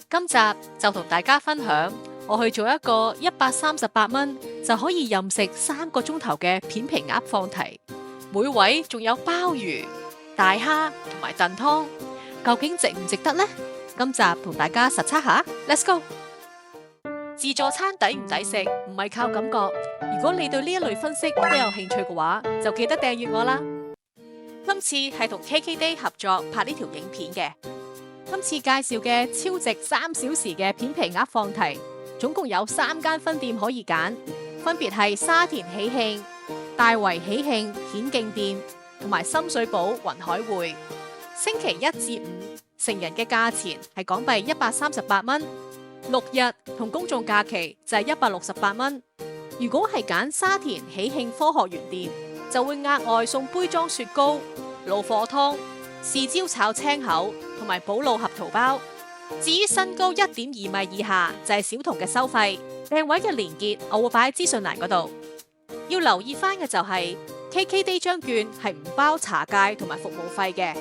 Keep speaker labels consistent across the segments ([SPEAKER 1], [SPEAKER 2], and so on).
[SPEAKER 1] 今集就同大家分享我去做一個138蚊就可以任食3個鐘頭嘅片皮鴨放題，每位仲有鮑魚、大蝦同埋燉湯，究竟值唔值得呢？今集同大家實測下 ，Let's go！ 自助餐抵唔抵食唔係靠感覺，如果你對呢一類分析都有興趣嘅話，就記得訂閱我啦。今次係同 KKday 合作拍呢條影片嘅。今次介紹嘅超值3小時嘅片皮鴨放題，總共有3間分店可以揀，分別係沙田喜慶、大圍喜慶顯徑店同埋深水埗雲海匯。星期1至5成人嘅價錢係港幣138蚊，6日同公眾假期就係168蚊。如果係揀沙田喜慶科學園店，就會額外送杯裝雪糕、老火湯、豉椒炒青口同埋寶路合桃包。至於身高1.2米以下就係小童嘅收費。訂位嘅連結我會擺喺資訊欄嗰度。要留意翻嘅就係 KKday 張券係唔包茶芥同埋服務費嘅。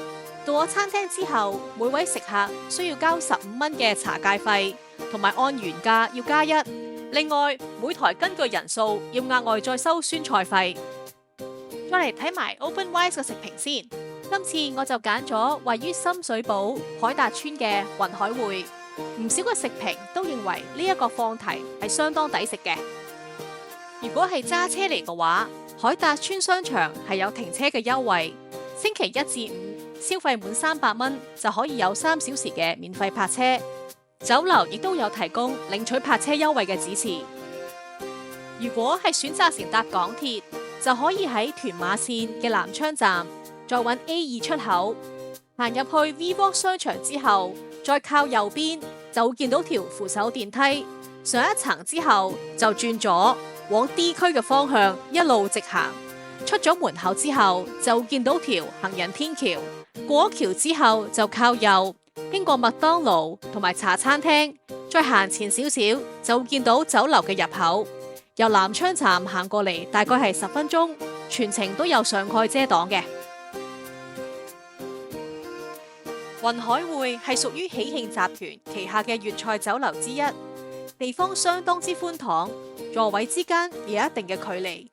[SPEAKER 1] 到我餐廳之後，每位食客需要交15蚊嘅茶芥費，同埋按原價要加1。另外每台根據人數要額外再收酸菜費。再嚟睇埋 OpenRice 嘅食評先。今次我就揀咗位於深水埗海達邨嘅雲海匯。唔少嘅食評都認為呢一個放題係相當抵食嘅。如果係揸車嚟嘅話，海達邨商場係有停車嘅優惠。星期1至5消費滿300蚊就可以有3小時嘅免費泊車。酒樓亦都有提供領取泊車優惠嘅指示。如果係選擇乘搭港鐵，就可以喺屯馬綫嘅南昌站再揾 A2 出口，行入去 VWalk 商場之後，再靠右邊就會見到條扶手電梯，上一層之後就轉左往 D 區嘅方向一路直行，出咗門口之後就會見到條行人天橋，過咗橋之後就靠右經過麥當勞同埋茶餐廳，再行前少少就會見到酒樓嘅入口。由南昌站行過嚟大概係10分鐘，全程都有上蓋遮擋嘅。雲海匯係屬於喜慶集團旗下嘅粵菜酒樓之一，地方相當之寬敞，座位之間有一定嘅距離，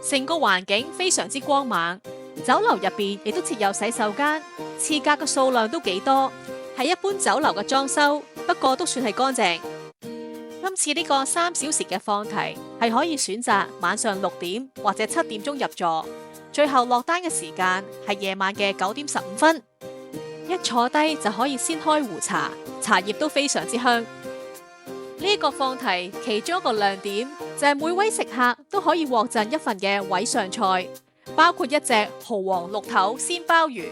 [SPEAKER 1] 成個環境非常之光猛。酒樓入邊亦都設有洗手間，廁格嘅數量都幾多，係一般酒樓嘅裝修，不過都算係乾淨。今次呢個3小時嘅放題係可以選擇晚上6點或者7點鐘入座，最後落單嘅時間係夜晚嘅9點15分。一坐低就可以先開壺茶，茶葉都非常之香。呢個放題其中一個亮點就係每位食客都可以獲贈一份嘅位上菜，包括一隻蠔皇綠頭鮮鮑魚。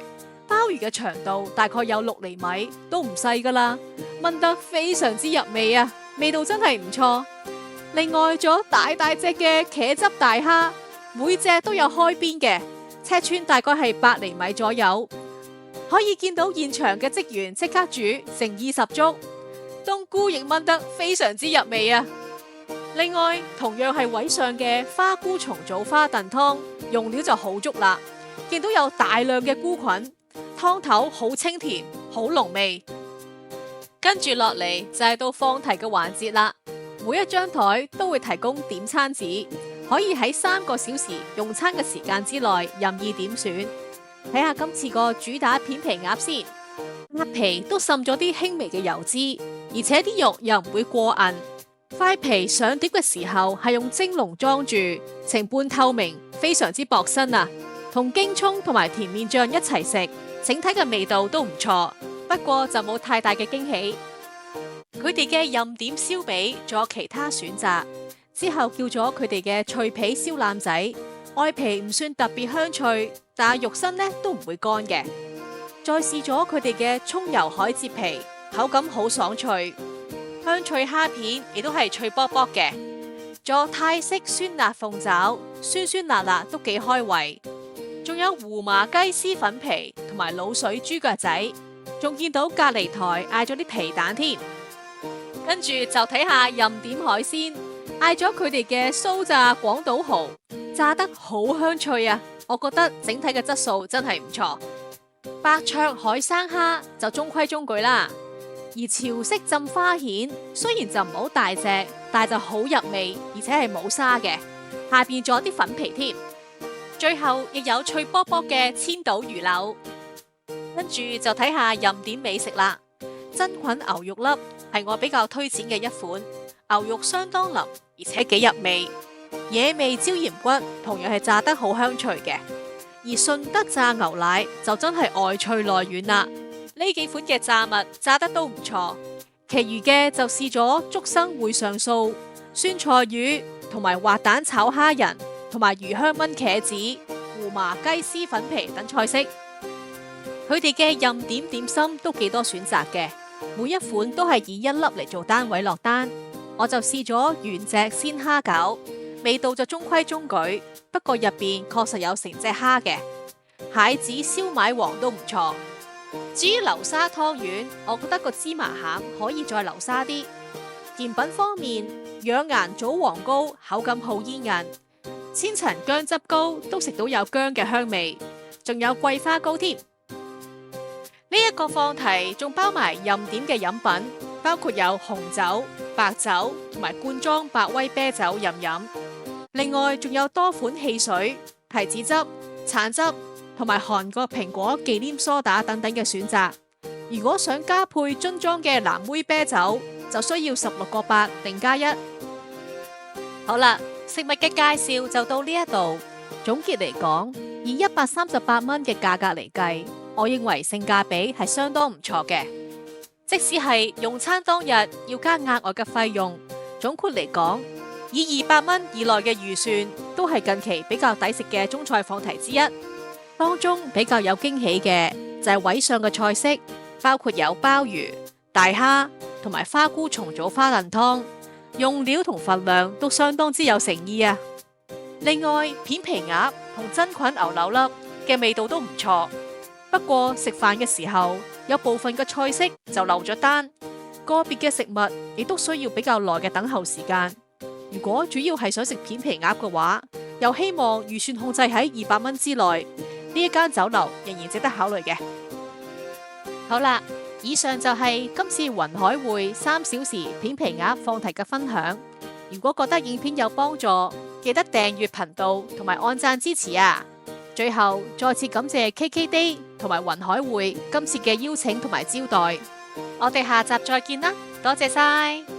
[SPEAKER 1] 鮑魚嘅長度大概有6厘米，都唔細噶啦，炆得非常之入味啊！味道真係唔錯。另外仲有大大隻嘅茄汁大蝦，每隻都有開邊嘅，尺寸大概係8厘米左右。可以見到現場嘅職員即刻煮，誠意十足。冬菇亦炆得非常之入味啊！另外同樣係位上嘅花菇蟲棗花燉湯，用料就好足啦。見到有大量嘅菇菌，湯頭好清甜，好濃味。跟住落嚟就係到放題嘅環節啦。每一張台都會提供點餐紙，可以喺3個小時用餐嘅時間之內任意點選。睇下今次個主打片皮鴨先，鴨皮都滲咗啲輕微嘅油脂，而且啲肉又唔會過韌。塊皮上碟嘅時候係用蒸籠裝住，呈半透明，非常之薄身啊！同京蔥同埋甜麵醬一齊食，整體嘅味道都唔錯，不過就冇太大嘅驚喜。佢哋嘅任點燒髀仲有其他選擇，之後叫咗佢哋嘅脆皮燒腩仔。外皮唔算特別香脆，但係肉身呢都唔會乾嘅。再試咗佢哋嘅蔥油海蜇皮，口感好爽脆。香脆蝦片亦都係脆卜卜嘅。仲有泰式酸辣鳳爪，酸酸辣辣都幾開胃。仲有胡麻雞絲粉皮同埋滷水豬腳仔，仲見到隔離台嗌咗啲皮蛋添。跟住就睇下任點海鮮，嗌咗佢哋嘅酥炸廣島蠔。炸得好香脆啊！我覺得整體嘅質素真係唔錯。白灼海生蝦就中規中矩啦。而潮式浸花蜆雖然就唔好大隻，但係就好入味，而且係冇沙嘅，下邊仲有啲粉皮添。最後亦有脆卜卜嘅千島魚柳。跟住就睇下任點美食啦。真菌牛肉粒係我比較推薦嘅一款，牛肉相當腍，而且幾入味。野味椒鹽骨同樣係炸得好香脆嘅，而順德炸牛奶就真係外脆內軟啦。呢幾款嘅炸物炸得都唔錯，其餘嘅就試咗竹笙會上素、酸菜魚同埋滑蛋炒蝦仁，同埋魚香炆茄子、胡麻雞絲粉皮等菜式。佢哋嘅任點點心都幾多選擇嘅，每一款都係以1粒嚟做單位落單。我就試咗原隻鮮蝦餃，味道就中規中矩，不過入邊確實有成隻蝦嘅。蟹子燒賣王都唔錯。至於流沙湯圓，我覺得個芝麻餡可以再流沙啲。甜品方面，養顏棗黃糕口感好煙韌，千層薑汁糕都食到有薑嘅香味，仲有桂花糕添。呢一個放題仲包埋任點嘅飲品，包括有紅酒、白酒同埋罐裝百威啤酒任飲。另外仲有多款汽水、提子汁、橙汁同埋韓國蘋果忌廉梳打等等嘅選擇。如果想加配樽裝嘅藍莓啤酒，就需要16個8另加1。好啦，食物嘅介紹就到呢一度。總結嚟講，以138蚊嘅價格嚟計，我認為性價比係相當唔錯嘅。即使係用餐當日要加額外嘅費用，總括嚟講，以200蚊以內嘅預算，都係近期比較抵食嘅中菜放題之一。當中比較有驚喜嘅就係位上嘅菜式，包括有鮑魚、大蝦同埋花菇重組花燉湯，用料同份量都相當之有誠意啊！另外，片皮鴨同真菌牛柳粒嘅味道都唔錯，不過食飯嘅時候有部分嘅菜式就漏咗單，個別嘅食物亦都需要比較耐嘅等候時間。如果主要係想食片皮鴨嘅話，又希望預算控制喺200蚊之內，呢一間酒樓仍然值得考慮嘅。好啦，以上就係今次雲海匯3小時片皮鴨放題嘅分享。如果覺得影片有幫助，記得訂閱頻道同埋按讚支持啊！最後再次感謝 KKday 同埋雲海匯今次嘅邀請同埋招待。我哋下集再見啦，多謝晒。